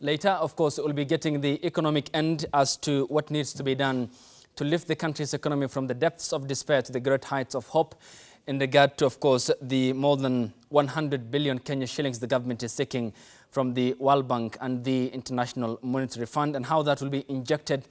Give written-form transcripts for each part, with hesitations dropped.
Later, of course, we'll be getting the economic end as to what needs to be done to lift the country's economy from the depths of despair to the great heights of hope in regard to, of course, the more than 100 billion Kenya shillings the government is seeking from the World Bank and the International Monetary Fund, and how that will be injected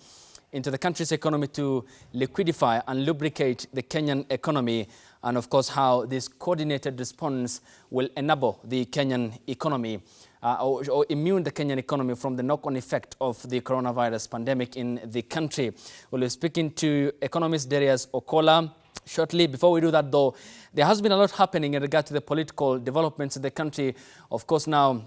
into the country's economy to liquidify and lubricate the Kenyan economy, and of course how this coordinated response will enable the Kenyan economy or immune the Kenyan economy from the knock-on effect of the coronavirus pandemic in the country. We'll be speaking to economist Darius Okola shortly. Before we do that, though, there has been a lot happening in regard to the political developments in the country, of course now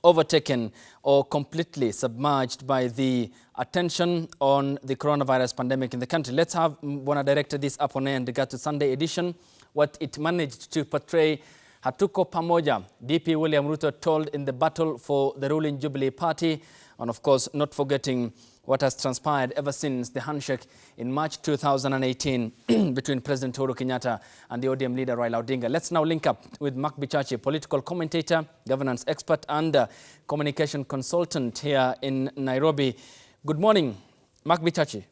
overtaken or completely submerged by the attention on the coronavirus pandemic in the country. Let's have Bwana Director this up on air in regard to Sunday edition, what it managed to portray. Hatuko pamoja, DP William Ruto told in the battle for the ruling Jubilee party, and of course not forgetting what has transpired ever since the handshake in March 2018 between President Uhuru Kenyatta and the ODM leader Raila Odinga. Let's now link up with Mark Bichachi, political commentator, governance expert and communication consultant here in Nairobi. Good morning, Mark Bichachi.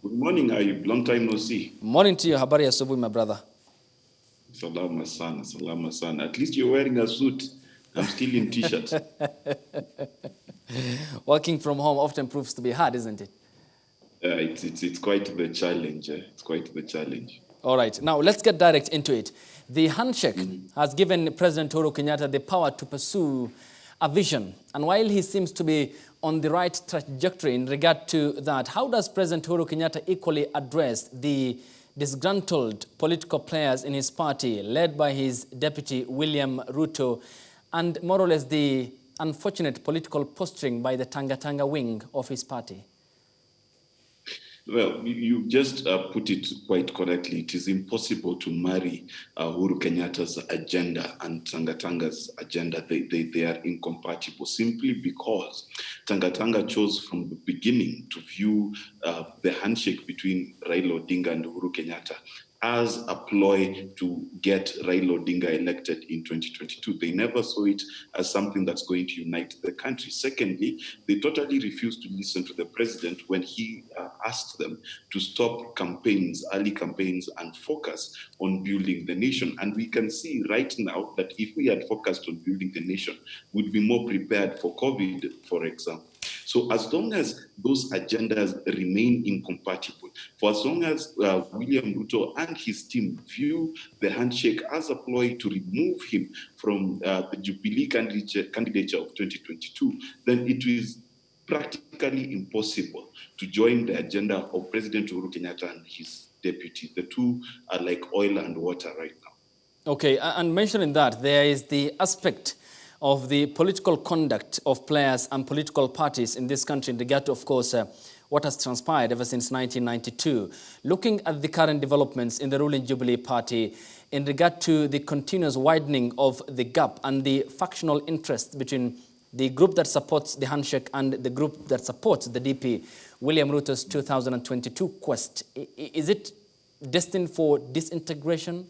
Good morning, Ayub. Long time no see. Morning to you. Habari ya asubuhi, my brother. Salama sana, salama sana. At least you're wearing a suit. I'm still in t-shirt. Working from home often proves to be hard, isn't it? It's quite the challenge. It's quite the challenge. All right. Now, let's get direct into it. The handshake has given President Uhuru Kenyatta the power to pursue a vision. And while he seems to be on the right trajectory in regard to that, how does President Uhuru Kenyatta equally address the disgruntled political players in his party, led by his deputy William Ruto, and more or less the unfortunate political posturing by the Tanga wing of his party? Well, you've just put it quite correctly. It is impossible to marry Uhuru Kenyatta's agenda and Tanga's agenda. They are incompatible simply because Tanga chose from the beginning to view the handshake between Raila Odinga and Uhuru Kenyatta as a ploy to get Raila Odinga elected in 2022. They never saw it as something that's going to unite the country. Secondly, they totally refused to listen to the president when he asked them to stop campaigns, early campaigns, and focus on building the nation. And we can see right now that if we had focused on building the nation, we'd be more prepared for COVID, for example. So as long as those agendas remain incompatible, for as long as William Ruto and his team view the handshake as a ploy to remove him from the Jubilee candidature of 2022, then it is practically impossible to join the agenda of President Uhuru Kenyatta and his deputy. The two are like oil and water right now. Okay, and mentioning that, there is the aspect of the political conduct of players and political parties in this country in regard to, of course, what has transpired ever since 1992. Looking at the current developments in the ruling Jubilee party in regard to the continuous widening of the gap and the factional interest between the group that supports the handshake and the group that supports the DP, William Ruto's 2022 quest, is it destined for disintegration?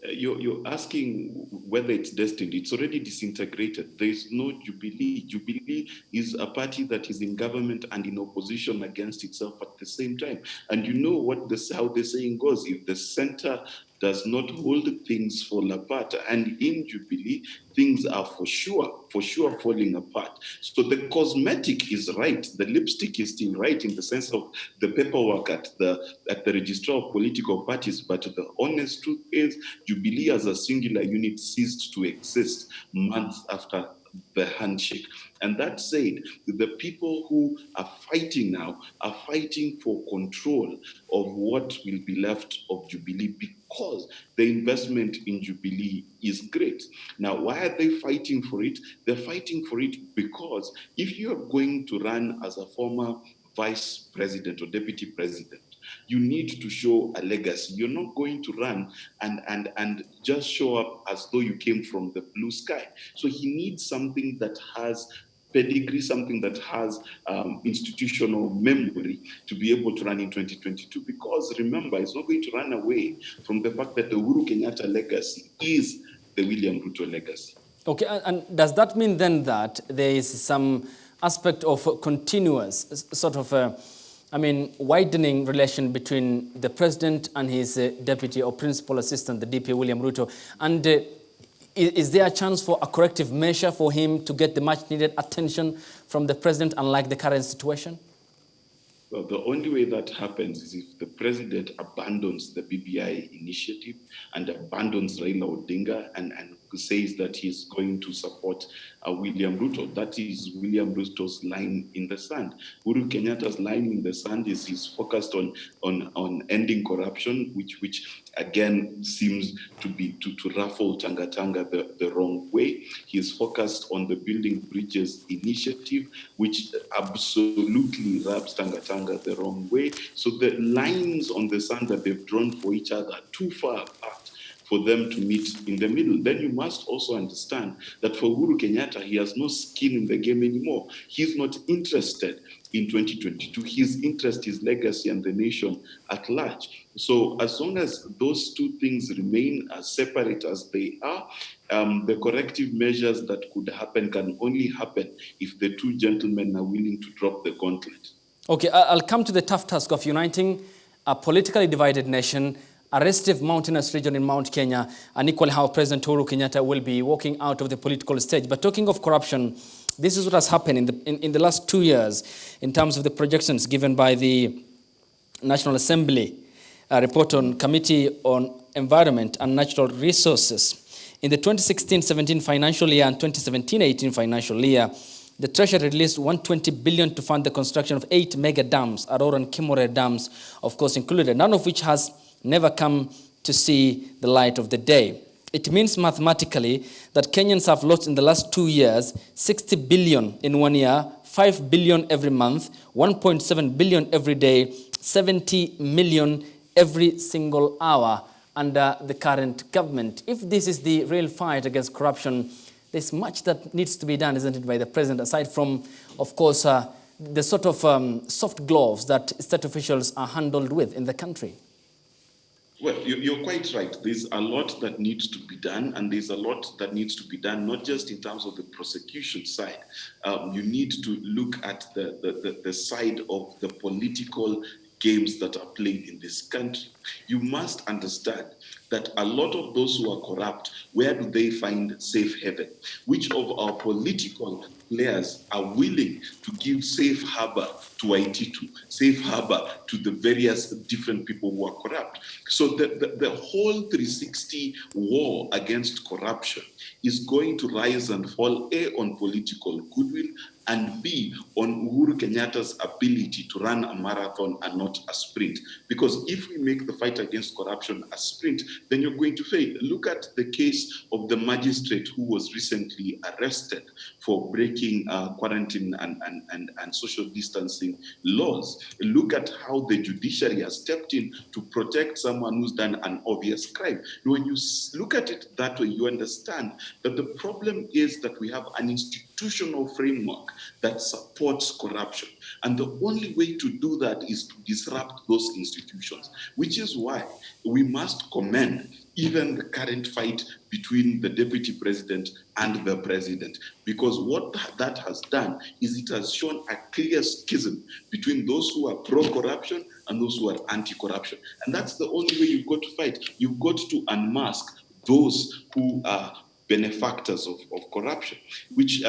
You're asking whether it's destined. It's already disintegrated. There is no Jubilee. Jubilee is a party that is in government and in opposition against itself at the same time. And you know how the saying goes: if the center does not hold, things fall apart. And in Jubilee, things are for sure falling apart. So the cosmetic is right. The lipstick is still right in the sense of the paperwork at the registrar of political parties. But the honest truth is Jubilee as a singular unit ceased to exist months after the handshake. And that said, the people who are fighting now are fighting for control of what will be left of Jubilee because the investment in Jubilee is great. Now, why are they fighting for it? They're fighting for it because if you are going to run as a former vice president or deputy president, you need to show a legacy. You're not going to run and just show up as though you came from the blue sky. So he needs something that has pedigree, something that has institutional memory to be able to run in 2022. Because remember, it's not going to run away from the fact that the Uhuru Kenyatta legacy is the William Ruto legacy. Okay, and does that mean then that there is some aspect of continuous sort of, widening relation between the president and his deputy or principal assistant, the DP William Ruto? And is there a chance for a corrective measure for him to get the much needed attention from the president, unlike the current situation? Well, the only way that happens is if the president abandons the BBI initiative and abandons Raila Odinga and says that he's going to support William Ruto. That is William Ruto's line in the sand. Uhuru Kenyatta's line in the sand is he's focused on ending corruption, which again seems to be to ruffle Tanga Tanga the wrong way. He's focused on the Building Bridges initiative, which absolutely rubs Tanga Tanga the wrong way. So the lines on the sand that they've drawn for each other are too far apart for them to meet in the middle. Then you must also understand that for Uhuru Kenyatta, he has no skin in the game anymore. He's not interested in 2022. His interest is legacy and the nation at large. So as long as those two things remain as separate as they are, the corrective measures that could happen can only happen if the two gentlemen are willing to drop the gauntlet. Okay, I'll come to the tough task of uniting a politically divided nation, a restive mountainous region in Mount Kenya, and equally how President Uhuru Kenyatta will be walking out of the political stage. But talking of corruption, this is what has happened in the last 2 years in terms of the projections given by the National Assembly report on Committee on Environment and Natural Resources. In the 2016-17 financial year and 2017-18 financial year, the Treasury released 120 billion to fund the construction of 8 mega dams, Aurora and Kimore dams, of course, included, none of which has never come to see the light of the day. It means mathematically that Kenyans have lost in the last 2 years 60 billion in 1 year, 5 billion every month, 1.7 billion every day, 70 million every single hour under the current government. If this is the real fight against corruption, there's much that needs to be done, isn't it, by the president, aside from, of course, the sort of soft gloves that state officials are handled with in the country. Well, you're quite right. There's a lot that needs to be done, and there's a lot that needs to be done, not just in terms of the prosecution side. You need to look at the side of the political games that are played in this country. You must understand that a lot of those who are corrupt, where do they find safe haven? Which of our political players are willing to give safe harbor to IT2, safe harbor to the various different people who are corrupt? So the whole 360 war against corruption is going to rise and fall, A, on political goodwill, and B, on Uhuru Kenyatta's ability to run a marathon and not a sprint. Because if we make the fight against corruption a sprint, then you're going to fail. Look at the case of the magistrate who was recently arrested for breaking quarantine and social distancing laws. Look at how the judiciary has stepped in to protect someone who's done an obvious crime. When you look at it that way, you understand that the problem is that we have an institutional framework that supports corruption. And the only way to do that is to disrupt those institutions, which is why we must commend even the current fight between the deputy president and the president. Because what that has done is it has shown a clear schism between those who are pro-corruption and those who are anti-corruption. And that's the only way you've got to fight. You've got to unmask those who are benefactors of corruption, which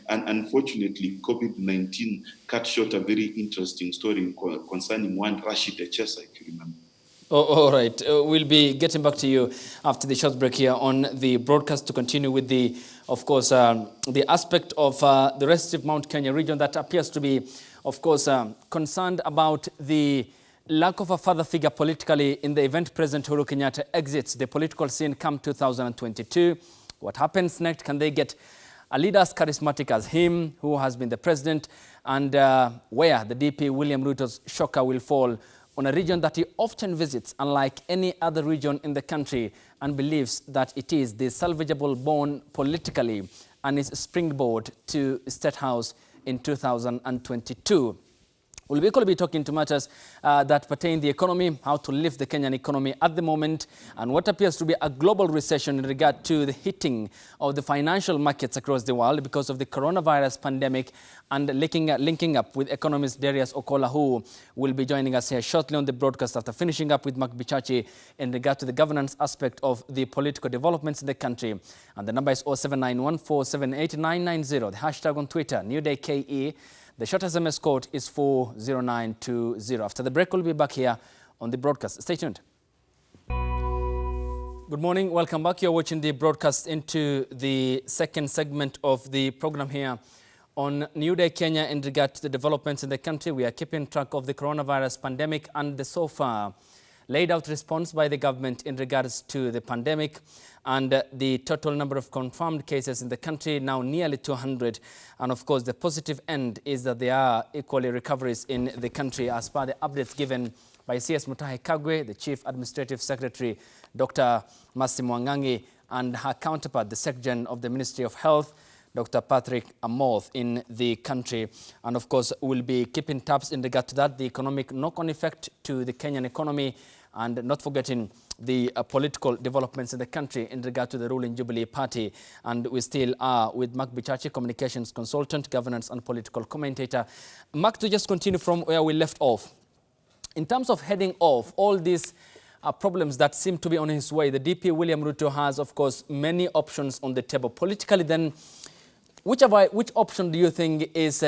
unfortunately COVID-19 cut short a very interesting story concerning one Rashid Echesa, if you remember. Oh, all right. We'll be getting back to you after the short break here on the broadcast to continue with the, of course, the aspect of the rest of Mount Kenya region that appears to be, of course, concerned about the lack of a father figure politically in the event President Uhuru Kenyatta exits the political scene come 2022. What happens next? Can they get a leader as charismatic as him, who has been the president, and where the DP William Ruto's shocker will fall on a region that he often visits, unlike any other region in the country, and believes that it is the salvageable bone politically and is springboard to State House in 2022. We'll equally be talking to matters that pertain to the economy, how to lift the Kenyan economy at the moment, and what appears to be a global recession in regard to the hitting of the financial markets across the world because of the coronavirus pandemic, and linking up with economist Darius Okola, who will be joining us here shortly on the broadcast after finishing up with Bichachi in regard to the governance aspect of the political developments in the country. And the number is 0791478990. The hashtag on Twitter, NewDayKE. The short SMS code is 40920. After the break, we'll be back here on the broadcast. Stay tuned. Good morning. Welcome back. You're watching the broadcast into the second segment of the program here on New Day Kenya in regard to the developments in the country. We are keeping track of the coronavirus pandemic and the so far laid out response by the government in regards to the pandemic, and the total number of confirmed cases in the country now nearly 200. And of course, the positive end is that there are equally recoveries in the country as per the updates given by CS Mutahi Kagwe, the Chief Administrative Secretary, Dr. Mercy Mwangangi, and her counterpart, the Secretary of the Ministry of Health, Dr. Patrick Amoth, in the country. And of course, we'll be keeping tabs in regard to that, the economic knock-on effect to the Kenyan economy, and not forgetting the political developments in the country in regard to the ruling Jubilee Party. And we still are with Mark Bichachi, communications consultant, governance and political commentator. Mark, to just continue from where we left off, in terms of heading off all these problems that seem to be on his way, the DP William Ruto has, of course, many options on the table. Politically, then, which option do you think is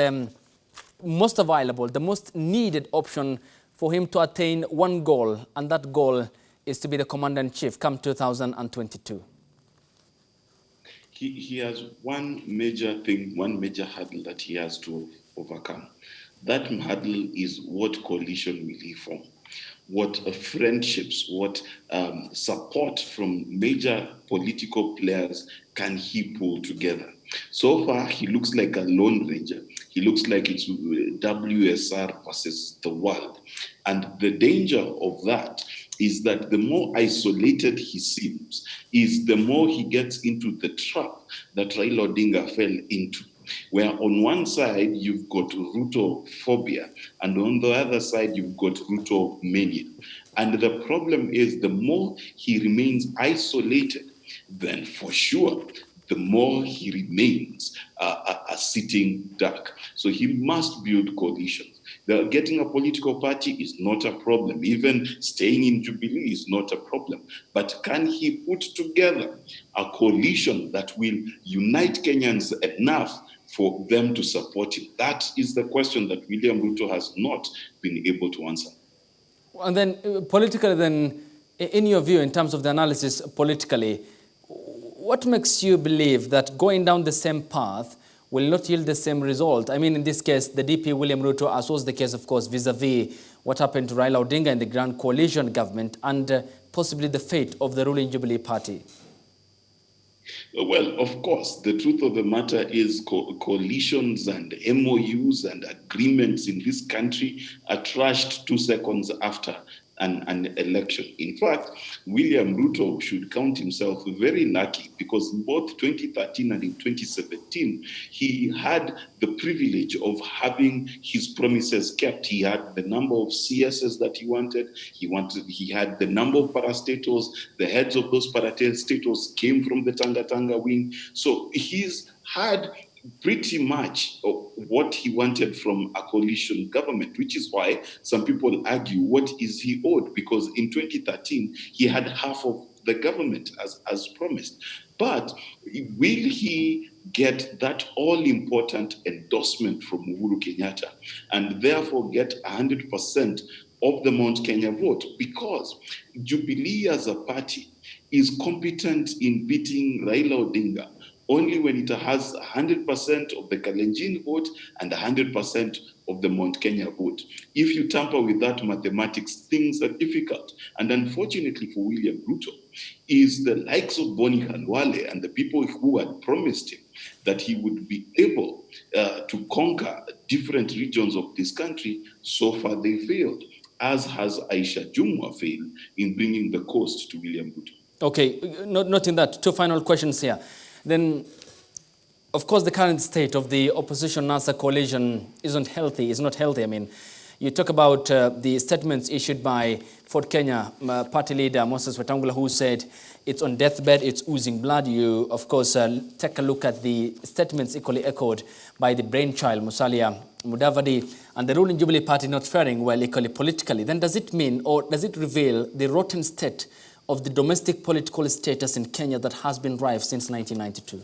most available, the most needed option for him to attain one goal, and that goal is to be the commander-in-chief come 2022? He has one major thing, one major hurdle that he has to overcome. That hurdle is what coalition will he form, what friendships, what support from major political players can he pull together. So far, he looks like a lone ranger. He looks like it's WSR versus the world. And the danger of that is that the more isolated he seems, is the more he gets into the trap that Raila Odinga fell into, where on one side you've got Ruto phobia, and on the other side you've got Ruto mania. And the problem is, the more he remains isolated, then for sure, the more he remains a sitting duck. So he must build coalitions. Getting a political party is not a problem. Even staying in Jubilee is not a problem. But can he put together a coalition that will unite Kenyans enough for them to support him? That is the question that William Ruto has not been able to answer. And then politically, then, in your view, in terms of the analysis politically, what makes you believe that going down the same path will not yield the same result? I mean, in this case, the DP William Ruto, as was the case, of course, vis-a-vis what happened to Raila Odinga in the Grand Coalition government, and possibly the fate of the ruling Jubilee Party. Well, of course, the truth of the matter is coalitions and MOUs and agreements in this country are trashed 2 seconds after an election. In fact, William Ruto should count himself very lucky, because in both 2013 and in 2017, he had the privilege of having his promises kept. He had the number of CSs that he wanted. He had the number of parastatals. The heads of those parastatals came from the Tanga wing. So he's had pretty much what he wanted from a coalition government, which is why some people argue, what is he owed? Because in 2013, he had half of the government as promised. But will he get that all-important endorsement from Uhuru Kenyatta and therefore get 100% of the Mount Kenya vote? Because Jubilee as a party is competent in beating Raila Odinga only when it has 100% of the Kalenjin vote and 100% of the Mount Kenya vote. If you tamper with that mathematics, things are difficult. And unfortunately for William Ruto, is the likes of Boni Khalwale and the people who had promised him that he would be able to conquer different regions of this country, so far they failed, as has Aisha Jumwa failed in bringing the coast to William Ruto. Okay, noting that, 2 final questions here. Then, of course, the current state of the opposition NASA coalition is not healthy. I mean, You talk about the statements issued by Ford Kenya party leader Moses Wetangula, who said it's on deathbed, it's oozing blood. You, of course, take a look at the statements equally echoed by the brainchild Musalia Mudavadi and the ruling Jubilee party not faring well equally politically. Then does it mean, or does it reveal the rotten state of the domestic political status in Kenya that has been rife since 1992?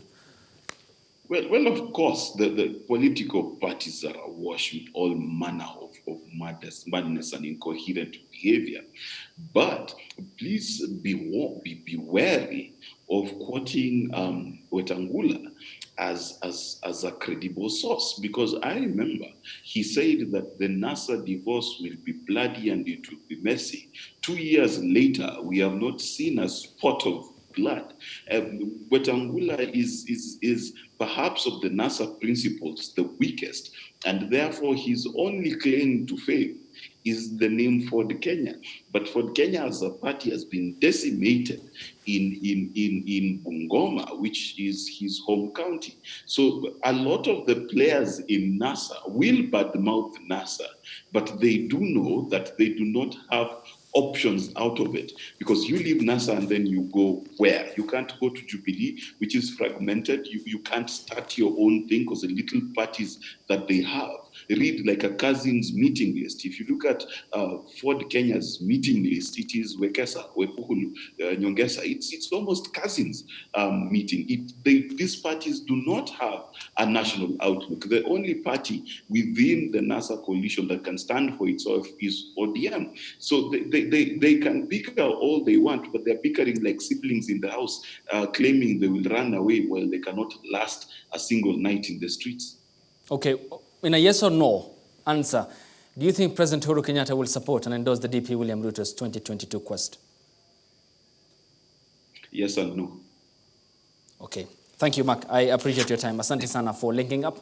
Well, of course, the political parties are awash with all manner of madness and incoherent behavior. But please be wary of quoting Wetangula as a credible source, because I remember he said that the NASA divorce will be bloody and it will be messy. 2 years later, we have not seen a spot of blood. Wetangula is perhaps of the NASA principles the weakest, and therefore his only claim to fame is the name Ford Kenya. But Ford Kenya as a party has been decimated in Bungoma, which is his home county. So a lot of the players in NASA will badmouth NASA, but they do know that they do not have options out of it, because you leave NASA and then you go where? You can't go to Jubilee, which is fragmented. You can't start your own thing because the little parties that they have read like a cousin's meeting list. If you look at Ford Kenya's meeting list, it is Wekesa, Wepuhulu, Nyongesa. It's almost cousins meeting. These parties do not have a national outlook. The only party within the NASA coalition that can stand for itself is ODM. So they can bicker all they want, but they're bickering like siblings in the house, claiming they will run away while they cannot last a single night in the streets. Okay, in a yes or no answer, do you think President Uhuru Kenyatta will support and endorse the DP William Ruto's 2022 quest? Yes and no. Okay, thank you, Mark. I appreciate your time. Asante sana for linking up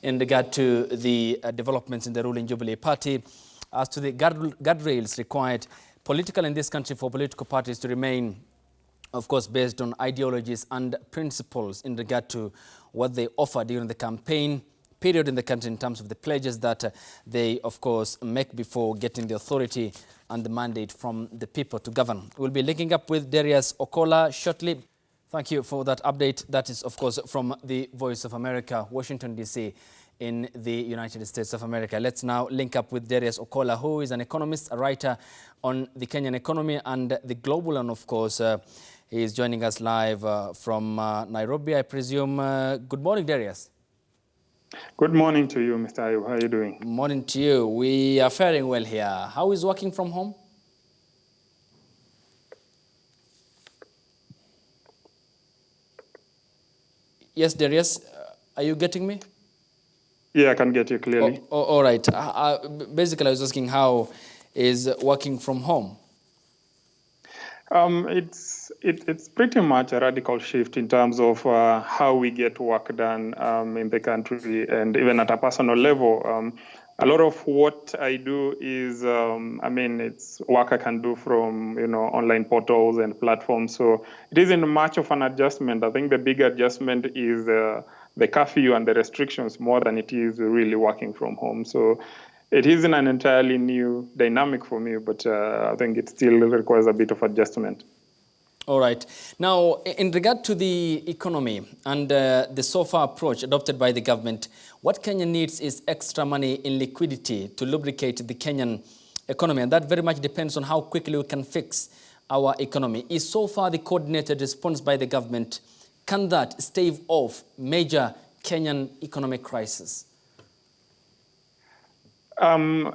in regard to the developments in the ruling Jubilee party. As to the guardrails required politically in this country for political parties to remain, of course, based on ideologies and principles in regard to what they offer during the campaign period in the country in terms of the pledges that they, of course, make before getting the authority and the mandate from the people to govern. We'll be linking up with Darius Okola shortly. Thank you for that update. That is, of course, from the Voice of America, Washington, D.C., in the United States of America. Let's now link up with Darius Okola, who is an economist, a writer on the Kenyan economy and the global, and of course, he is joining us live from Nairobi, I presume. Good morning, Darius. Good morning to you, Mr. Ayub. How are you doing? Morning to you. We are faring well here. How is working from home? Yes, Darius, are you getting me? Yeah, I can get you clearly. All right. Basically, I was asking how is working from home? It's pretty much a radical shift in terms of how we get work done in the country, and even at a personal level. A lot of what I do is, it's work I can do from, online portals and platforms. So it isn't much of an adjustment. I think the big adjustment is the curfew and the restrictions more than it is really working from home. So it isn't an entirely new dynamic for me, but I think it still requires a bit of adjustment. All right. Now, in regard to the economy and the so-far approach adopted by the government, what Kenya needs is extra money in liquidity to lubricate the Kenyan economy. And that very much depends on how quickly we can fix our economy. Is so far the coordinated response by the government, can that stave off major Kenyan economic crisis? To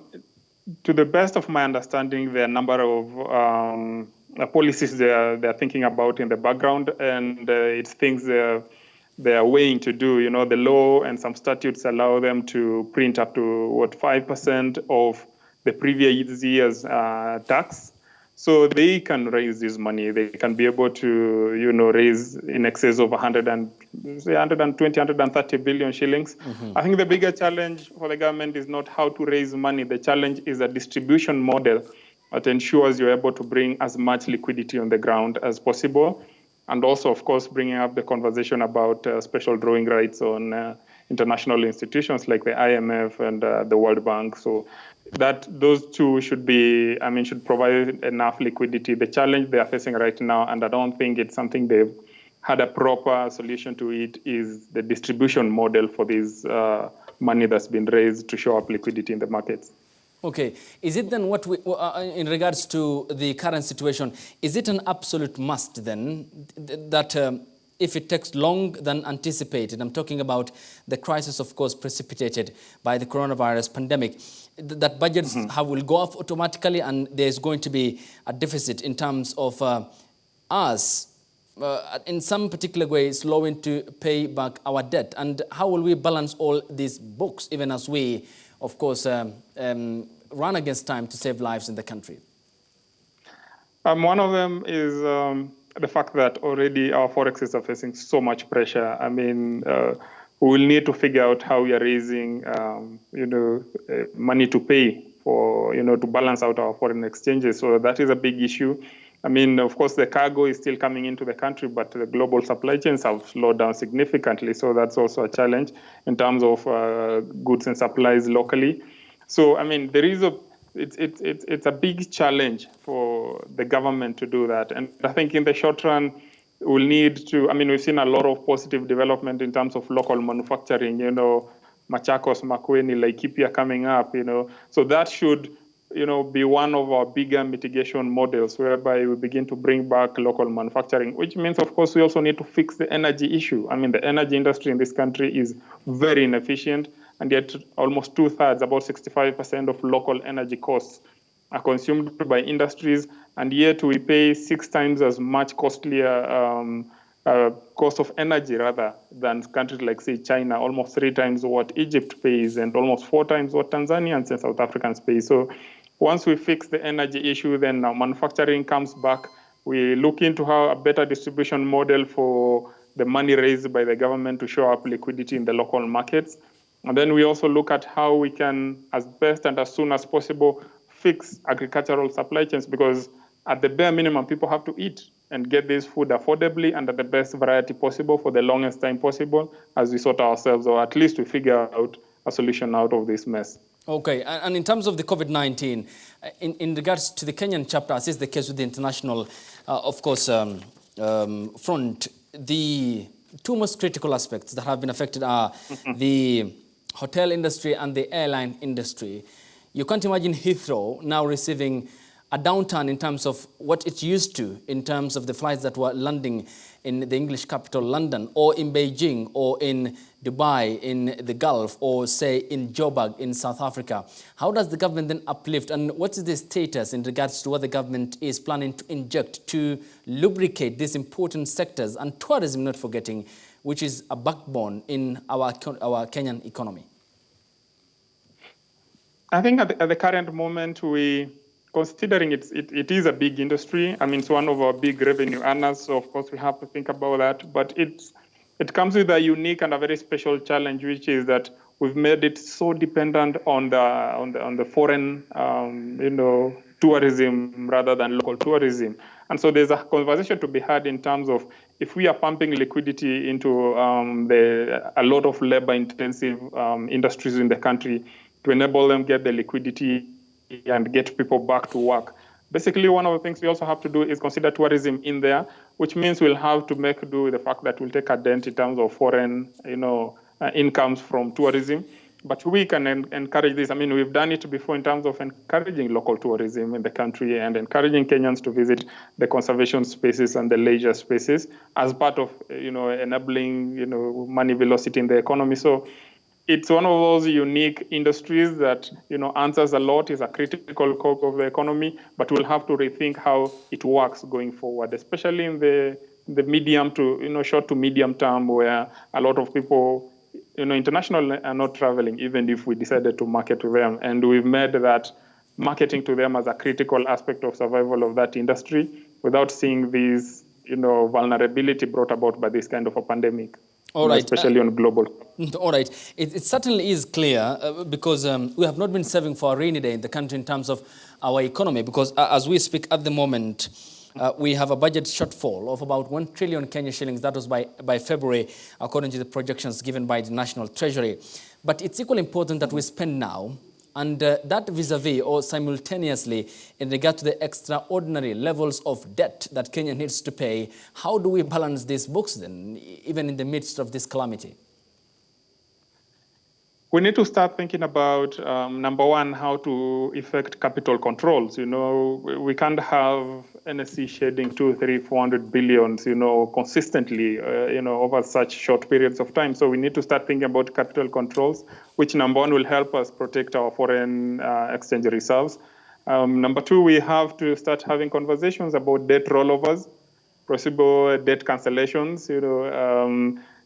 the best of my understanding, there are a number of policies they're thinking about in the background, and it's things they're weighing to do. The law and some statutes allow them to print up to 5% of the previous year's tax. So they can raise this money. They can be able to, raise in excess of 120, 130 billion shillings. Mm-hmm. I think the bigger challenge for the government is not how to raise money. The challenge is a distribution model that ensures you're able to bring as much liquidity on the ground as possible. And also, of course, bringing up the conversation about special drawing rights on international institutions like the IMF and the World Bank. So that those two should provide enough liquidity. The challenge they are facing right now, and I don't think it's something they've had a proper solution to it, is the distribution model for this money that's been raised to show up liquidity in the markets. Okay. Is it then in regards to the current situation, is it an absolute must then that if it takes longer than anticipated, I'm talking about the crisis, of course, precipitated by the coronavirus pandemic, that budgets will go off automatically and there's going to be a deficit in terms of us, in some particular way, slowing to pay back our debt? And how will we balance all these books, even as we, of course, run against time to save lives in the country? One of them is the fact that already our forexes are facing so much pressure. I mean, we will need to figure out how we are raising, money to pay for, to balance out our foreign exchanges. So that is a big issue. I mean, of course, the cargo is still coming into the country, but the global supply chains have slowed down significantly. So that's also a challenge in terms of goods and supplies locally. So, I mean, it's a big challenge for the government to do that. And I think in the short run, we'll need to, we've seen a lot of positive development in terms of local manufacturing, Machakos, Makueni, Laikipia coming up, So that should, be one of our bigger mitigation models whereby we begin to bring back local manufacturing, which means, of course, we also need to fix the energy issue. The energy industry in this country is very inefficient, and yet almost 2/3, about 65% of local energy costs are consumed by industries, and yet we pay 6 times as much costlier cost of energy rather than countries like, say, China, almost 3 times what Egypt pays and almost 4 times what Tanzanians and South Africans pay. So once we fix the energy issue, then our manufacturing comes back. We look into how a better distribution model for the money raised by the government to show up liquidity in the local markets. And then we also look at how we can, as best and as soon as possible, fix agricultural supply chains, because at the bare minimum, people have to eat and get this food affordably and at the best variety possible for the longest time possible as we sort ourselves, or at least we figure out a solution out of this mess. Okay, and in terms of the COVID-19, in regards to the Kenyan chapter, as is the case with the international, front, the two most critical aspects that have been affected are the hotel industry and the airline industry. You can't imagine Heathrow now receiving a downturn in terms of what it's used to, in terms of the flights that were landing in the English capital, London, or in Beijing, or in Dubai, in the Gulf, or say in Joburg in South Africa. How does the government then uplift, and what is the status in regards to what the government is planning to inject to lubricate these important sectors, and tourism, not forgetting, which is a backbone in our Kenyan economy? I think at the current moment, considering it is a big industry. It's one of our big revenue earners, so of course we have to think about that. But it comes with a unique and a very special challenge, which is that we've made it so dependent on the foreign, tourism rather than local tourism. And so there's a conversation to be had in terms of if we are pumping liquidity into a lot of labor-intensive industries in the country to enable them get the liquidity and get people back to work. Basically, one of the things we also have to do is consider tourism in there, which means we'll have to make do with the fact that we'll take a dent in terms of foreign, incomes from tourism. But we can encourage this. We've done it before in terms of encouraging local tourism in the country and encouraging Kenyans to visit the conservation spaces and the leisure spaces as part of, enabling, money velocity in the economy. So it's one of those unique industries that, answers a lot, is a critical cog of the economy, but we'll have to rethink how it works going forward, especially in the medium to, short to medium term, where a lot of people, international are not traveling, even if we decided to market to them. And we've made that marketing to them as a critical aspect of survival of that industry without seeing these, vulnerability brought about by this kind of a pandemic. All right. Especially on global. All right. It certainly is clear because we have not been saving for a rainy day in the country in terms of our economy, because as we speak at the moment, we have a budget shortfall of about 1 trillion Kenya shillings. That was by February, according to the projections given by the National Treasury. But it's equally important that we spend now, and that vis-a-vis or simultaneously in regard to the extraordinary levels of debt that Kenya needs to pay. How do we balance these books then, even in the midst of this calamity? We need to start thinking about, number one, how to effect capital controls. We can't have NSC shedding 200, 300, 400 billions, consistently, over such short periods of time. So we need to start thinking about capital controls, which number one will help us protect our foreign exchange reserves. Number two, we have to start having conversations about debt rollovers, possible debt cancellations,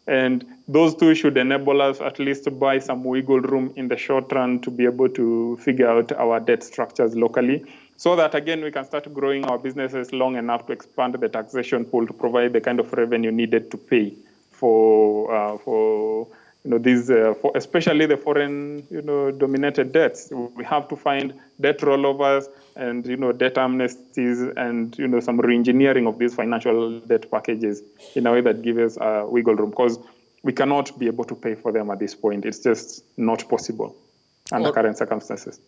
and those two should enable us at least to buy some wiggle room in the short run to be able to figure out our debt structures locally, so that, again, we can start growing our businesses long enough to expand the taxation pool to provide the kind of revenue needed to pay for especially the foreign, dominated debts. We have to find debt rollovers and, debt amnesties and, some re-engineering of these financial debt packages in a way that gives us wiggle room, because we cannot be able to pay for them at this point. It's just not possible under current circumstances.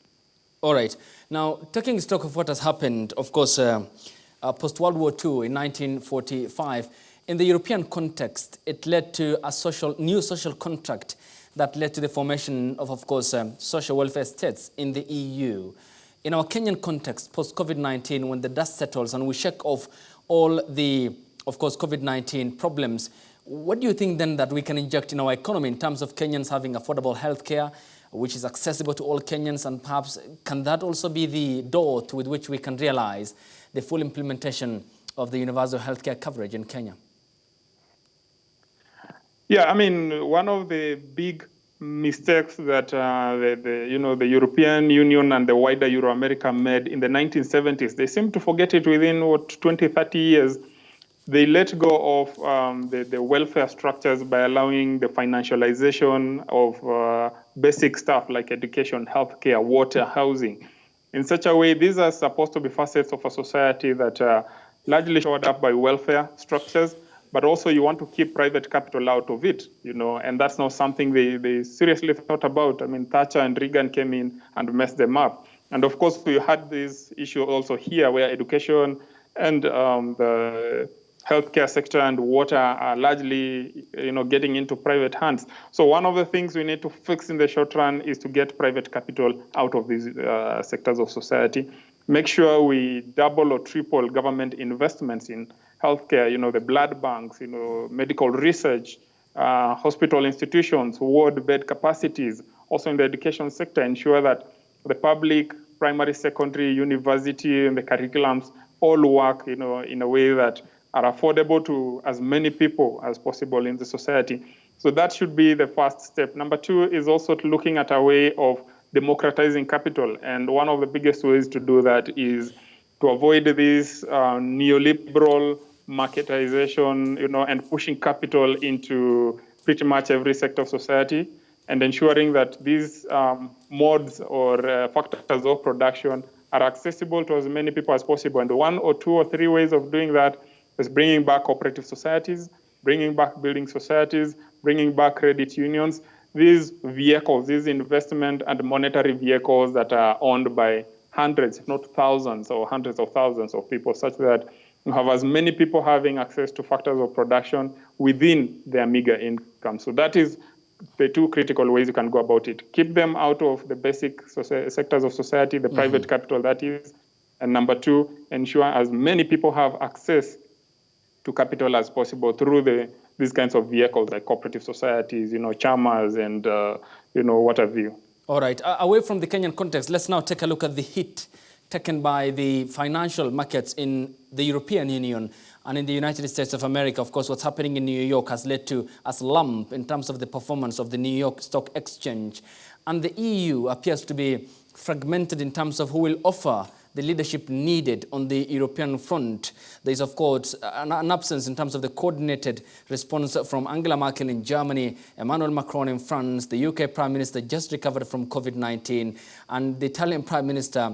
All right. Now, taking stock of what has happened, of course, post-World War II in 1945, in the European context, it led to a new social contract that led to the formation of course, social welfare states in the EU. In our Kenyan context, post-COVID-19, when the dust settles and we shake off all the, of course, COVID-19 problems, what do you think then that we can inject in our economy in terms of Kenyans having affordable healthcare, which is accessible to all Kenyans, and perhaps can that also be the door with which we can realize the full implementation of the universal healthcare coverage in Kenya? Yeah, I mean, one of the big mistakes that the European Union and the wider Euro-America made in the 1970s, they seem to forget it within, 20, 30 years. They let go of the welfare structures by allowing the financialization of basic stuff like education, healthcare, water, housing. In such a way, these are supposed to be facets of a society that are largely shored up by welfare structures, but also you want to keep private capital out of it, and that's not something they seriously thought about. I mean, Thatcher and Reagan came in and messed them up. And of course, we had this issue also here where education and the healthcare sector and water are largely, getting into private hands. So one of the things we need to fix in the short run is to get private capital out of these sectors of society. Make sure we double or triple government investments in healthcare, the blood banks, medical research, hospital institutions, ward bed capacities, also in the education sector, ensure that the public, primary, secondary, university, and the curriculums all work, in a way that are affordable to as many people as possible in the society. So that should be the first step. Number two is also looking at a way of democratizing capital. And one of the biggest ways to do that is to avoid this neoliberal marketization, and pushing capital into pretty much every sector of society, and ensuring that these modes or factors of production are accessible to as many people as possible. And one or two or three ways of doing that is bringing back cooperative societies, bringing back building societies, bringing back credit unions, these vehicles, these investment and monetary vehicles that are owned by hundreds, if not thousands or hundreds of thousands of people, such that you have as many people having access to factors of production within their meager income. So that is the two critical ways you can go about it. Keep them out of the basic sectors of society, the private capital that is. And number two, ensure as many people have access to capital as possible through these kinds of vehicles like cooperative societies, chamas and, what have you. All right. Away from the Kenyan context, let's now take a look at the hit taken by the financial markets in the European Union and in the United States of America. Of course, what's happening in New York has led to a slump in terms of the performance of the New York Stock Exchange. And the EU appears to be fragmented in terms of who will offer the leadership needed on the European front. There is, of course, an absence in terms of the coordinated response from Angela Merkel in Germany, Emmanuel Macron in France, the UK Prime Minister just recovered from COVID-19, and the Italian Prime Minister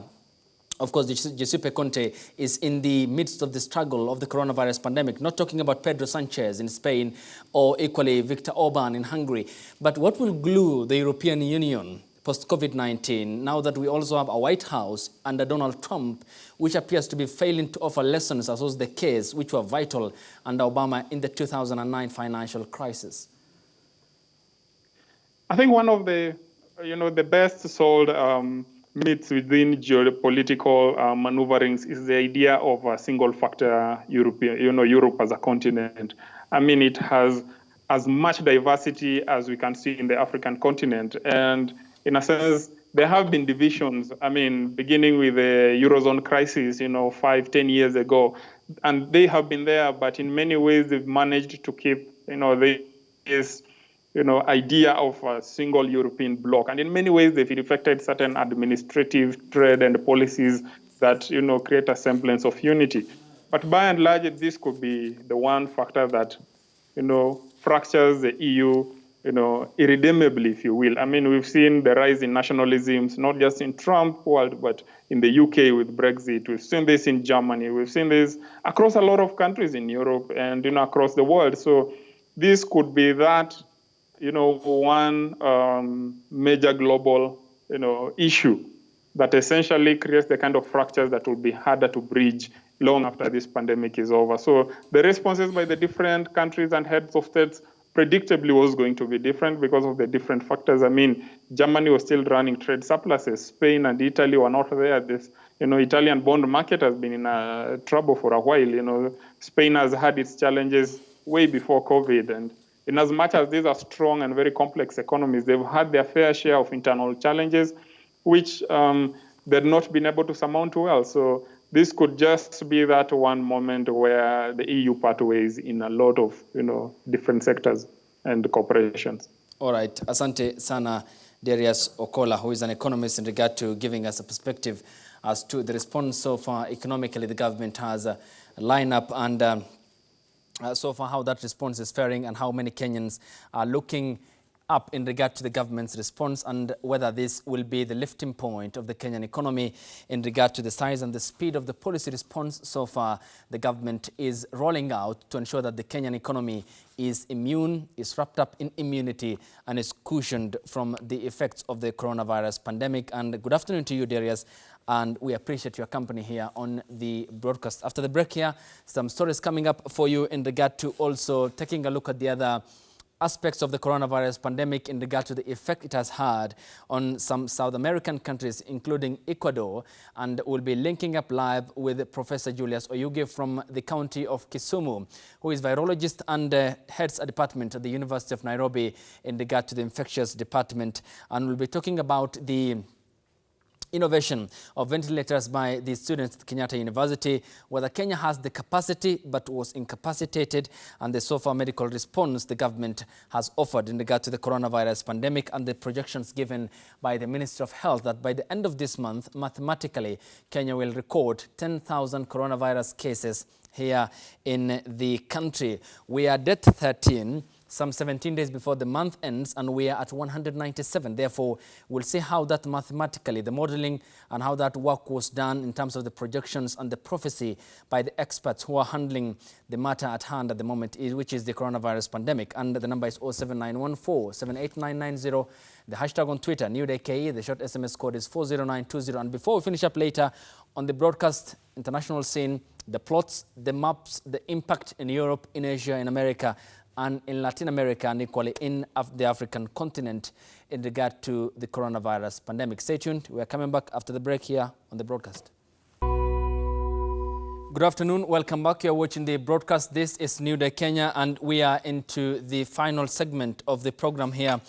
of course, Giuseppe Conte is in the midst of the struggle of the coronavirus pandemic, not talking about Pedro Sanchez in Spain or equally Viktor Orban in Hungary. But what will glue the European Union post-COVID-19, now that we also have a White House under Donald Trump, which appears to be failing to offer lessons, as was the case, which were vital under Obama in the 2009 financial crisis? I think one of the, the best sold myths within geopolitical maneuverings is the idea of a single factor Europe as a continent. I mean, it has as much diversity as we can see in the African continent. And in a sense, there have been divisions, I mean, beginning with the Eurozone crisis, 5-10 years ago. And they have been there, but in many ways, they've managed to keep, this idea of a single European bloc. And in many ways, they've effected certain administrative trade and policies that, create a semblance of unity. But by and large, this could be the one factor that, fractures the EU, irredeemably, if you will. I mean, we've seen the rise in nationalisms, not just in Trump world, but in the UK with Brexit. We've seen this in Germany. We've seen this across a lot of countries in Europe and, across the world. So this could be that, one major global, issue that essentially creates the kind of fractures that will be harder to bridge long after this pandemic is over. So the responses by the different countries and heads of states predictably was going to be different because of the different factors. I mean, Germany was still running trade surpluses. Spain and Italy were not there. This, Italian bond market has been in trouble for a while. Spain has had its challenges way before COVID. And in as much as these are strong and very complex economies, they've had their fair share of internal challenges, which they've not been able to surmount well. So this could just be that one moment where the EU part ways in a lot of, different sectors and corporations. All right. Asante sana, Darius Okola, who is an economist, in regard to giving us a perspective as to the response so far economically the government has lined up, and so far how that response is faring and how many Kenyans are looking up in regard to the government's response, and whether this will be the lifting point of the Kenyan economy in regard to the size and the speed of the policy response so far the government is rolling out to ensure that the Kenyan economy is immune, is wrapped up in immunity, and is cushioned from the effects of the coronavirus pandemic. And good afternoon to you, Darius, and we appreciate your company here on the broadcast. After the break here, some stories coming up for you in regard to also taking a look at the other aspects of the coronavirus pandemic in regard to the effect it has had on some South American countries, including Ecuador. And we'll be linking up live with Professor Julius Oyugi from the county of Kisumu, who is virologist and heads a department at the University of Nairobi in regard to the infectious department. And we'll be talking about the innovation of ventilators by the students at Kenyatta University, whether Kenya has the capacity but was incapacitated, and the so far medical response the government has offered in regard to the coronavirus pandemic, and the projections given by the Ministry of Health that by the end of this month, mathematically, Kenya will record 10,000 coronavirus cases here in the country. We are at 13. Some 17 days before the month ends, and we are at 197. Therefore, we'll see how that mathematically, the modeling and how that work was done in terms of the projections and the prophecy by the experts who are handling the matter at hand at the moment, which is the coronavirus pandemic. And the number is 07914 78990. The hashtag on Twitter, NewDayKE. The short SMS code is 40920. And before we finish up later on the broadcast international scene, the plots, the maps, the impact in Europe, in Asia, in America, and in Latin America, and equally in the African continent in regard to the coronavirus pandemic. Stay tuned. We are coming back after the break here on the broadcast. Good afternoon. Welcome back. You're watching the broadcast. This is New Day Kenya, and we are into the final segment of the program here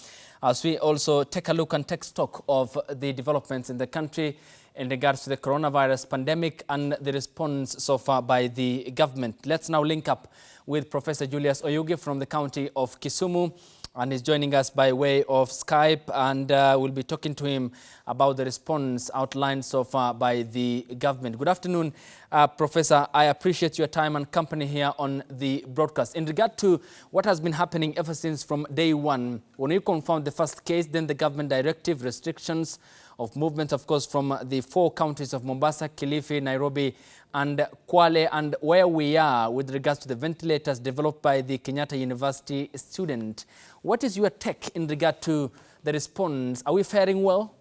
as we also take a look and take stock of the developments in the country in regards to the coronavirus pandemic and the response so far by the government. Let's now link up with Professor Julius Oyugi from the county of Kisumu, and he's joining us by way of Skype, and we'll be talking to him about the response outlined so far by the government. Good afternoon, Professor, I appreciate your time and company here on the broadcast. In regard to what has been happening ever since from day one, when you confirmed the first case, then the government directive, restrictions of movement, of course, from the 4 counties of Mombasa, Kilifi, Nairobi, and Kwale, and where we are with regards to the ventilators developed by the Kenyatta University student. What is your take in regard to the response? Are we faring well?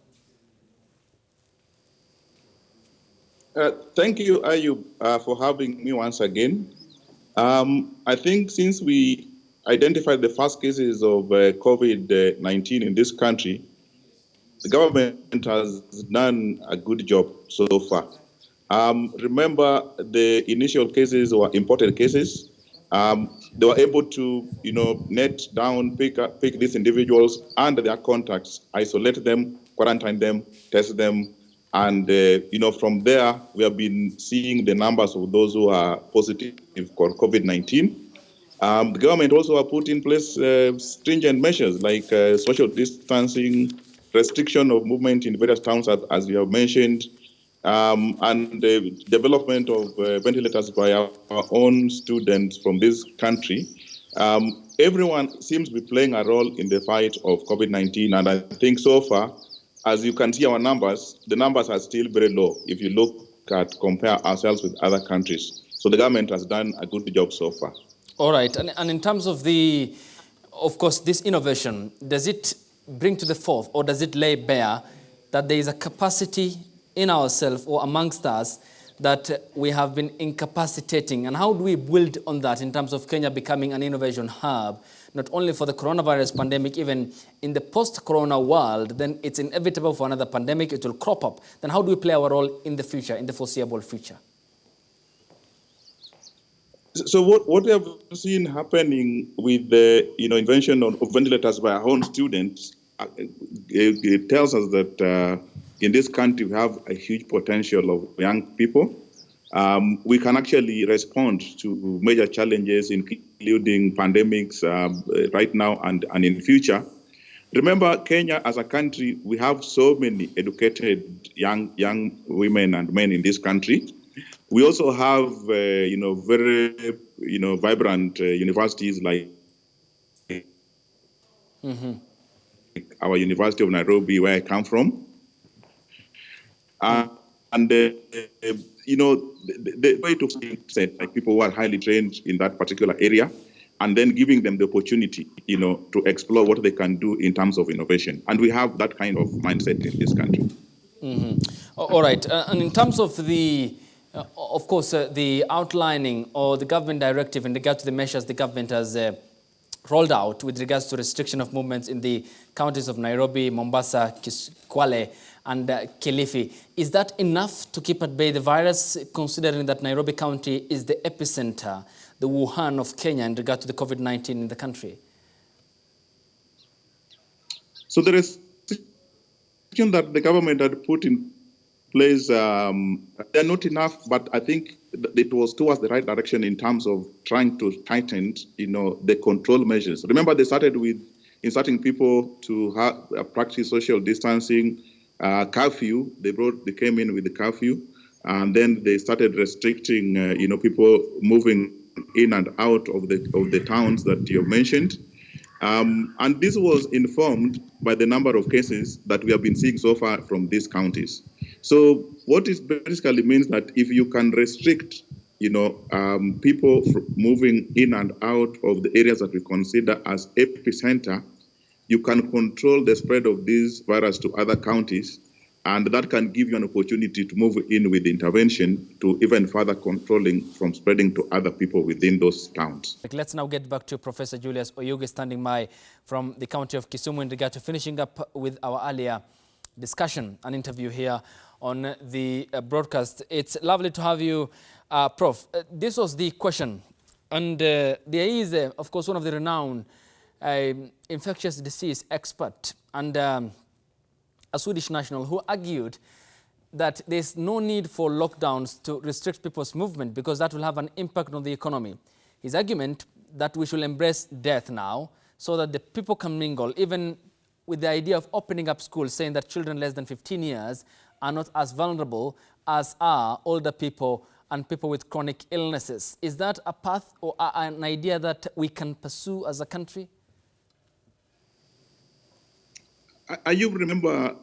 Thank you, Ayub, for having me once again. I think since we identified the first cases of COVID-19 in this country, the government has done a good job so far. Remember, the initial cases were imported cases. They were able to, net down, pick these individuals and their contacts, isolate them, quarantine them, test them, and from there we have been seeing the numbers of those who are positive for COVID-19. The government also have put in place stringent measures like social distancing, restriction of movement in various towns, as you have mentioned, and the development of ventilators by our own students from this country. Everyone seems to be playing a role in the fight of COVID-19, and I think so far, as you can see our numbers, the numbers are still very low if you compare ourselves with other countries. So the government has done a good job so far. All right, and in terms of of course, this innovation, does it bring to the fore, or does it lay bare that there is a capacity in ourselves or amongst us that we have been incapacitating? And how do we build on that in terms of Kenya becoming an innovation hub, not only for the coronavirus pandemic, even in the post-corona world? Then it's inevitable for another pandemic, it will crop up. Then how do we play our role in the future, in the foreseeable future? So what we have seen happening with the invention of ventilators by our own students, it tells us that in this country we have a huge potential of young people. We can actually respond to major challenges, including pandemics right now and in the future. Remember, Kenya as a country, we have so many educated young women and men in this country. We also have, very, vibrant universities like our University of Nairobi, where I come from. The way to set like people who are highly trained in that particular area, and then giving them the opportunity, to explore what they can do in terms of innovation. And we have that kind of mindset in this country. All right. And in terms of of course, the outlining or the government directive in regard to the measures the government has rolled out with regards to restriction of movements in the counties of Nairobi, Mombasa, Kwale, and Kilifi. Is that enough to keep at bay the virus, considering that Nairobi County is the epicenter, the Wuhan of Kenya in regard to the COVID-19 in the country? So the restriction that the government had put in place, they're not enough, but I think it was towards the right direction in terms of trying to tighten, the control measures. Remember, they started with inciting people to practice social distancing, curfew. They came in with the curfew, and then they started restricting, people moving in and out of the towns that you mentioned. And this was informed by the number of cases that we have been seeing so far from these counties. So what it basically means that if you can restrict, people moving in and out of the areas that we consider as epicenter, you can control the spread of this virus to other counties, and that can give you an opportunity to move in with intervention to even further controlling from spreading to other people within those towns. Let's now get back to Professor Julius Oyugi standing by from the county of Kisumu in regard to finishing up with our earlier discussion, an interview here on the broadcast. It's lovely to have you, Prof. This was the question, and there is, of course, one of the renowned infectious disease expert and a Swedish national who argued that there's no need for lockdowns to restrict people's movement because that will have an impact on the economy. His argument that we should embrace death now so that the people can mingle, even with the idea of opening up schools, saying that children less than 15 years are not as vulnerable as are older people and people with chronic illnesses. Is that a path or an idea that we can pursue as a country? You remember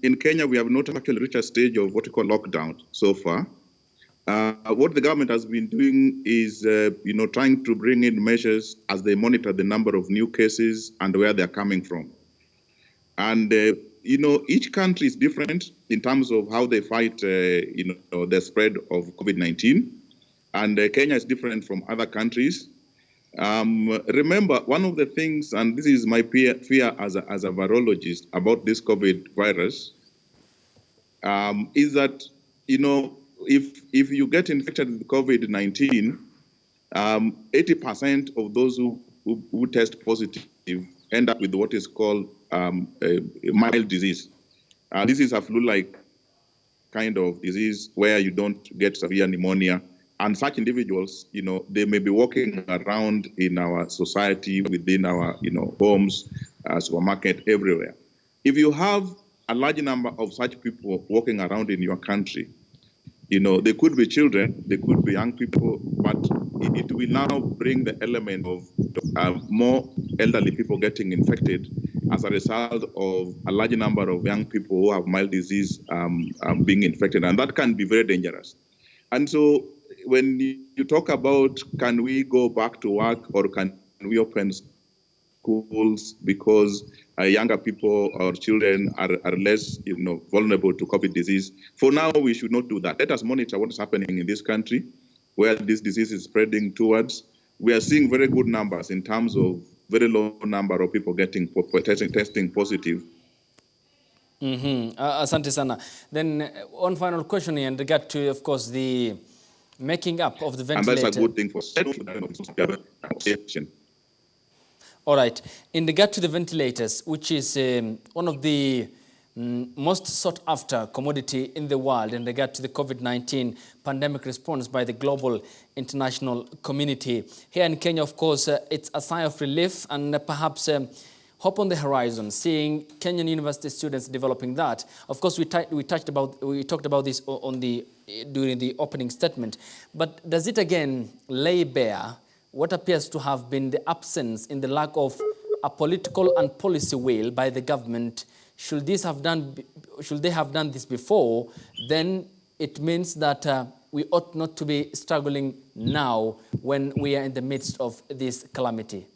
in Kenya, we have not actually reached a stage of what we call lockdown so far. What the government has been doing is, trying to bring in measures as they monitor the number of new cases and where they're coming from. And, each country is different in terms of how they fight, the spread of COVID-19. And Kenya is different from other countries. Remember, one of the things, and this is my fear as a virologist about this COVID virus, is that, if you get infected with COVID-19, 80% of those who test positive end up with what is called a mild disease. This is a flu-like kind of disease where you don't get severe pneumonia. And such individuals, they may be walking around in our society, within our, homes, supermarket, everywhere. If you have a large number of such people walking around in your country, they could be children, they could be young people, but it will now bring the element of more elderly people getting infected as a result of a large number of young people who have mild disease being infected. And that can be very dangerous. And so when you talk about can we go back to work or can we open schools because younger people or children are less vulnerable to COVID disease, for now we should not do that. Let us monitor what is happening in this country where this disease is spreading towards. We are seeing very good numbers in terms of very low number of people getting testing positive. Asante sana. Then one final question here in regard to, of course, the making up of the ventilator. And that's a good thing for All right. In regard to the ventilators, which is one of the most sought after commodity in the world in regard to the COVID-19 pandemic response by the global international community. Here in Kenya, of course, it's a sign of relief and perhaps hope on the horizon, seeing Kenyan university students developing that. Of course, we talked about this during the opening statement. But does it again lay bare what appears to have been the absence in the lack of a political and policy will by the government? Should they have done this before, then it means that we ought not to be struggling now when we are in the midst of this calamity.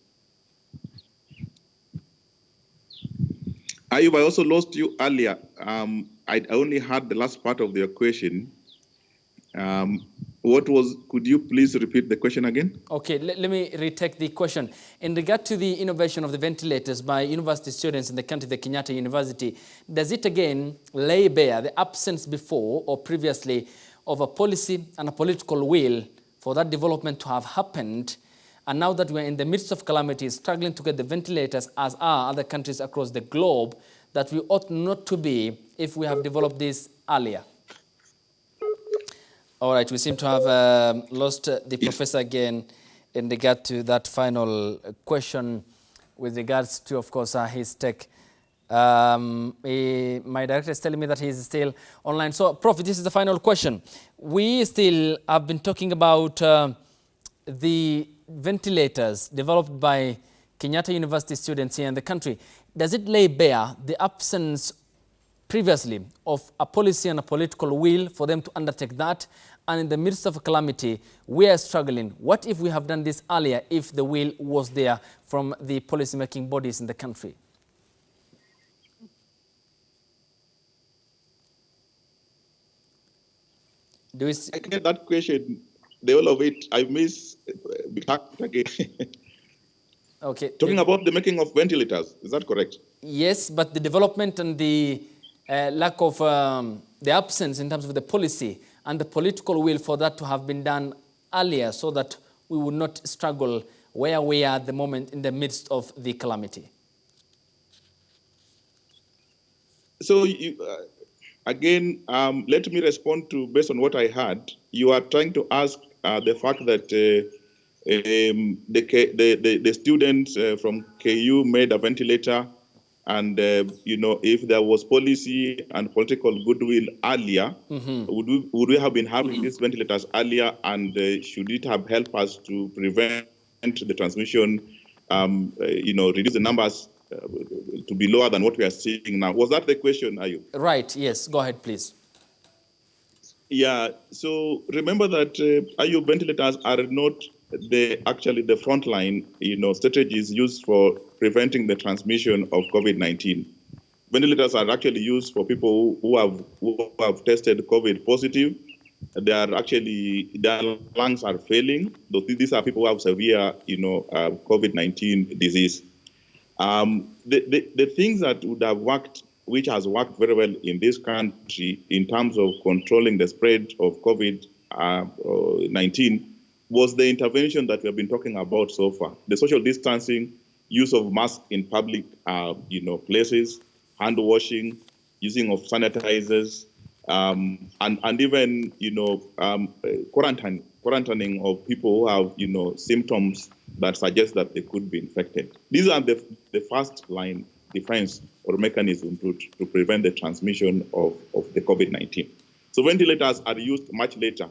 Ayub, I also lost you earlier. I only heard the last part of your question. Could you please repeat the question again? Okay, let me retake the question. In regard to the innovation of the ventilators by university students in the country, the Kenyatta University, does it again lay bare the absence before or previously of a policy and a political will for that development to have happened? And now that we're in the midst of calamities, struggling to get the ventilators, as are other countries across the globe, that we ought not to be if we have developed this earlier? All right, we seem to have lost the professor again in regard to that final question with regards to, of course, his tech. My director is telling me that he is still online. So, Prof, this is the final question. We still have been talking about the ventilators developed by Kenyatta University students here in the country. Does it lay bare the absence previously of a policy and a political will for them to undertake that? And in the midst of a calamity, we are struggling. What if we have done this earlier if the will was there from the policy-making bodies in the country? I get that question, the whole of it. I miss again. Okay. Talking about the making of ventilators, is that correct? Yes, but the development and the lack of the absence in terms of the policy and the political will for that to have been done earlier so that we would not struggle where we are at the moment in the midst of the calamity. So, again, let me respond to, based on what I heard, you are trying to ask the fact that the students from KU made a ventilator And, if there was policy and political goodwill earlier, would we have been having these ventilators earlier? And should it have helped us to prevent the transmission, reduce the numbers to be lower than what we are seeing now? Was that the question, Ayub? Right, yes. Go ahead, please. Yeah, so remember that IU ventilators are not actually the frontline, strategies used for preventing the transmission of COVID-19. Ventilators are actually used for people who have tested COVID positive. Their lungs are failing. These are people who have severe, COVID-19 disease. The things that would have worked, which has worked very well in this country in terms of controlling the spread of COVID-19 was the intervention that we have been talking about so far. The social distancing, use of masks in public, places, hand washing, using of sanitizers, and even, quarantining of people who have, symptoms that suggest that they could be infected. These are the first line defense or mechanism to prevent the transmission of the COVID-19. So ventilators are used much later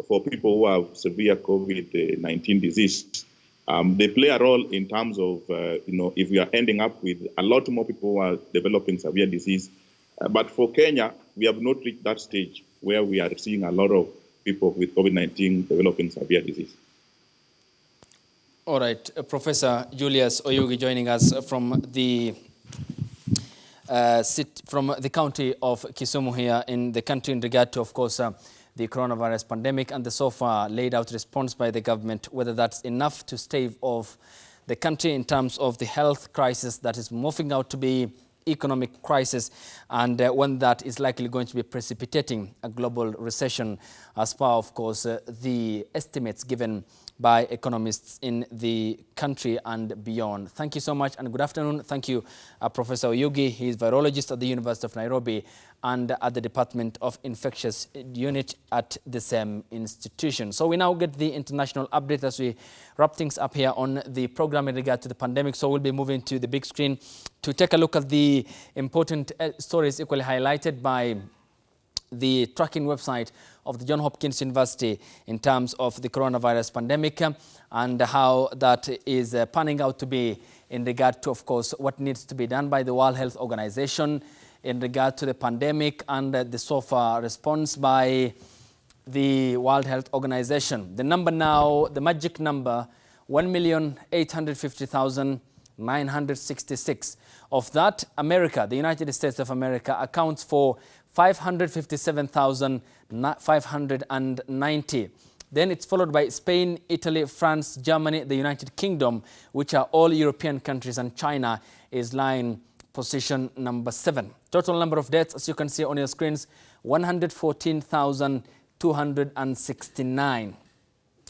for people who have severe COVID-19 disease. They play a role in terms of, if we are ending up with a lot more people who are developing severe disease. But for Kenya, we have not reached that stage where we are seeing a lot of people with COVID-19 developing severe disease. All right, Professor Julius Oyugi joining us from the county of Kisumu here in the country in regard to, of course, the coronavirus pandemic and the so far laid out response by the government, whether that's enough to stave off the country in terms of the health crisis that is moving out to be economic crisis, and one that is likely going to be precipitating a global recession as per, of course, the estimates given by economists in the country and beyond. Thank you so much and good afternoon. Thank you, Professor Oyugi. He is virologist at the University of Nairobi and at the Department of Infectious Unit at the same institution. So we now get the international update as we wrap things up here on the program in regard to the pandemic. So we'll be moving to the big screen to take a look at the important stories equally highlighted by the tracking website of the Johns Hopkins University in terms of the coronavirus pandemic and how that is panning out to be in regard to, of course, what needs to be done by the World Health Organization in regard to the pandemic and the so far response by the World Health Organization. The number now, the magic number, 1,850,966. Of that, America, the United States of America, accounts for 557,590. Then it's followed by Spain, Italy, France, Germany, the United Kingdom, which are all European countries, and China is lying position number 7. Total number of deaths, as you can see on your screens, 114,269.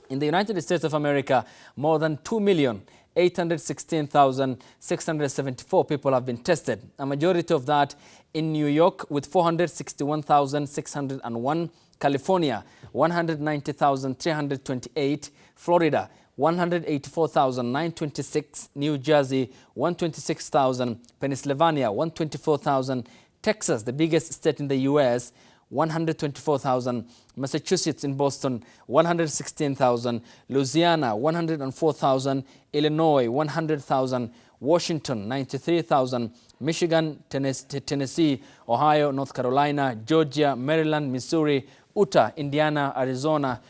In the United States of America, more than 2,816,674 people have been tested. A majority of that in New York with 461,601, California 190,328, Florida 184,926, New Jersey 126,000, Pennsylvania 124,000, Texas, the biggest state in the US, 124,000, Massachusetts in Boston 116,000, Louisiana 104,000, Illinois 100,000, Washington 93,000, Michigan, Tennessee, Ohio, North Carolina, Georgia, Maryland, Missouri, Utah, Indiana, Arizona,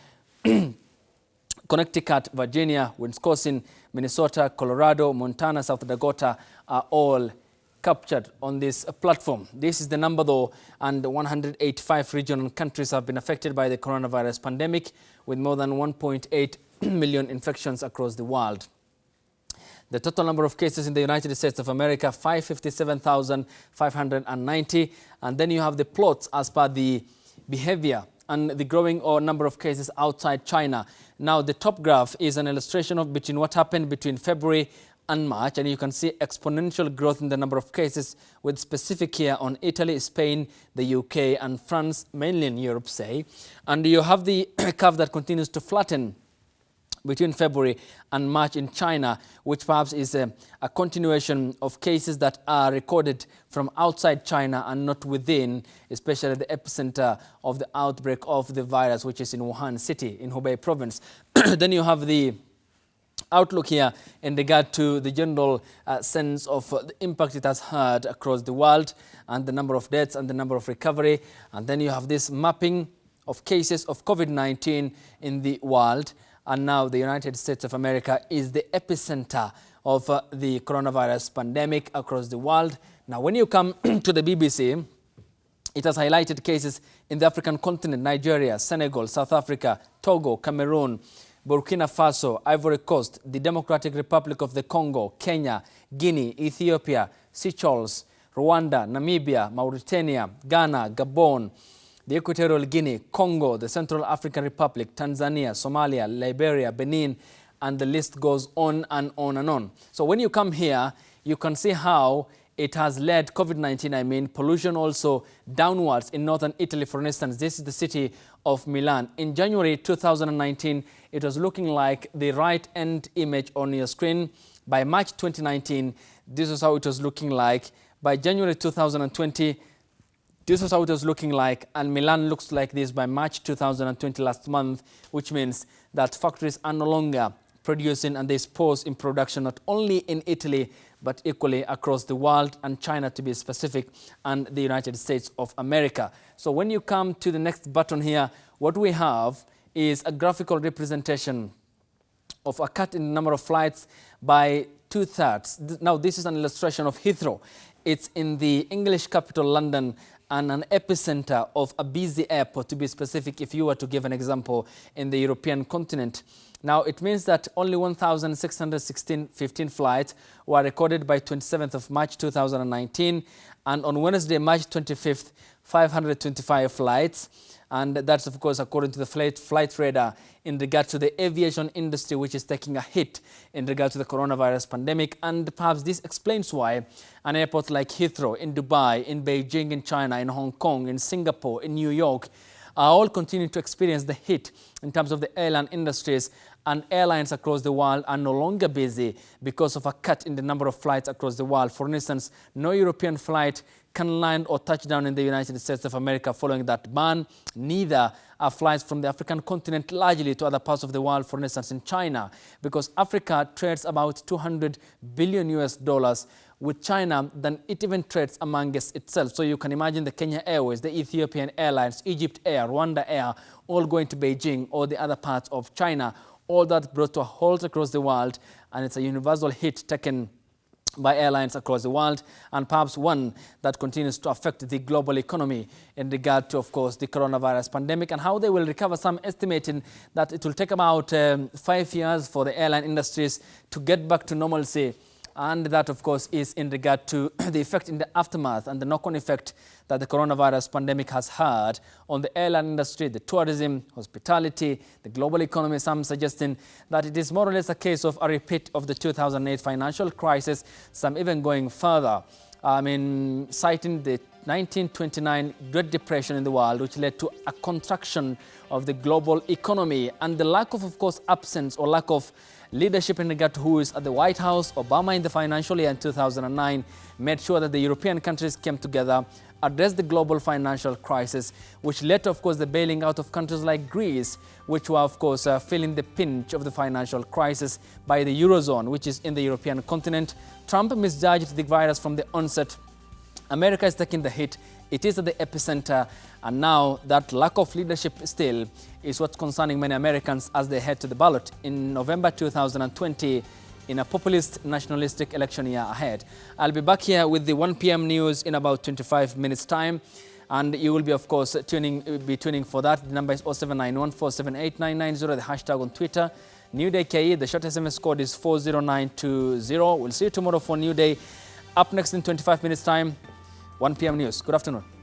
Connecticut, Virginia, Wisconsin, Minnesota, Colorado, Montana, South Dakota are all captured on this platform. This is the number though, and 185 regional countries have been affected by the coronavirus pandemic with more than 1.8 million infections across the world. The total number of cases in the United States of America, 557,590. And then you have the plots as per the behavior and the growing number of cases outside China. Now, the top graph is an illustration of between what happened between February and March, and you can see exponential growth in the number of cases with specific here on Italy, Spain, the UK and France, mainly in Europe, say. And you have the curve that continues to flatten between February and March in China, which perhaps is a continuation of cases that are recorded from outside China and not within, especially the epicenter of the outbreak of the virus, which is in Wuhan City in Hubei province. Then you have the outlook here in regard to the general sense of the impact it has had across the world and the number of deaths and the number of recovery. And then you have this mapping of cases of COVID-19 in the world. And now the United States of America is the epicenter of the coronavirus pandemic across the world. Now, when you come to the BBC, it has highlighted cases in the African continent: Nigeria, Senegal, South Africa, Togo, Cameroon, Burkina Faso, Ivory Coast, the Democratic Republic of the Congo, Kenya, Guinea, Ethiopia, Seychelles, Rwanda, Namibia, Mauritania, Ghana, Gabon, the Equatorial Guinea, Congo, the Central African Republic, Tanzania, Somalia, Liberia, Benin, and the list goes on and on and on. So when you come here, you can see how it has led COVID-19, pollution also downwards in northern Italy, for instance. This is the city of Milan. In January 2019, it was looking like the right-hand image on your screen. By March 2019, this is how it was looking like. By January 2020, this is how it was looking like, and Milan looks like this by March 2020, last month, which means that factories are no longer producing, and there's pause in production not only in Italy but equally across the world, and China to be specific, and the United States of America. So when you come to the next button here, what we have is a graphical representation of a cut in the number of flights by 2/3. Now, this is an illustration of Heathrow. It's in the English capital, London, and an epicenter of a busy airport, to be specific, if you were to give an example, in the European continent. Now, it means that only 1,615 flights were recorded by 27th of March 2019, and on Wednesday, March 25th, 525 flights. And that's, of course, according to the flight radar in regard to the aviation industry, which is taking a hit in regard to the coronavirus pandemic. And perhaps this explains why an airport like Heathrow in Dubai, in Beijing, in China, in Hong Kong, in Singapore, in New York, are all continuing to experience the hit in terms of the airline industries, and airlines across the world are no longer busy because of a cut in the number of flights across the world. For instance, no European flight can land or touch down in the United States of America following that ban. Neither are flights from the African continent largely to other parts of the world, for instance in China, because Africa trades about $200 billion with China than it even trades amongst itself. So you can imagine the Kenya Airways, the Ethiopian Airlines, Egypt Air, Rwanda Air, all going to Beijing or the other parts of China. All that brought to a halt across the world, and it's a universal hit taken by airlines across the world, and perhaps one that continues to affect the global economy in regard to, of course, the coronavirus pandemic and how they will recover. Some estimating that it will take about 5 years for the airline industries to get back to normalcy. And that, of course, is in regard to the effect in the aftermath and the knock-on effect that the coronavirus pandemic has had on the airline industry, the tourism, hospitality, the global economy. Some suggesting that it is more or less a case of a repeat of the 2008 financial crisis, some even going further. Citing the 1929 Great Depression in the world, which led to a contraction of the global economy, and the lack of course, absence or lack of leadership in regard to who is at the White House. Obama in the financial year in 2009 made sure that the European countries came together, addressed the global financial crisis, which led to, of course, the bailing out of countries like Greece, which were, of course, feeling the pinch of the financial crisis by the Eurozone, which is in the European continent. Trump misjudged the virus from the onset. America is taking the hit. It is at the epicenter, and now that lack of leadership still is what's concerning many Americans as they head to the ballot in November 2020 in a populist, nationalistic election year ahead. I'll be back here with the 1 p.m. news in about 25 minutes' time, and you will be, of course, tuning for that. The number is 0791478990, the hashtag on Twitter, New Day KE. The short SMS code is 40920. We'll see you tomorrow for New Day. Up next in 25 minutes' time, 1 p.m. news. Good afternoon.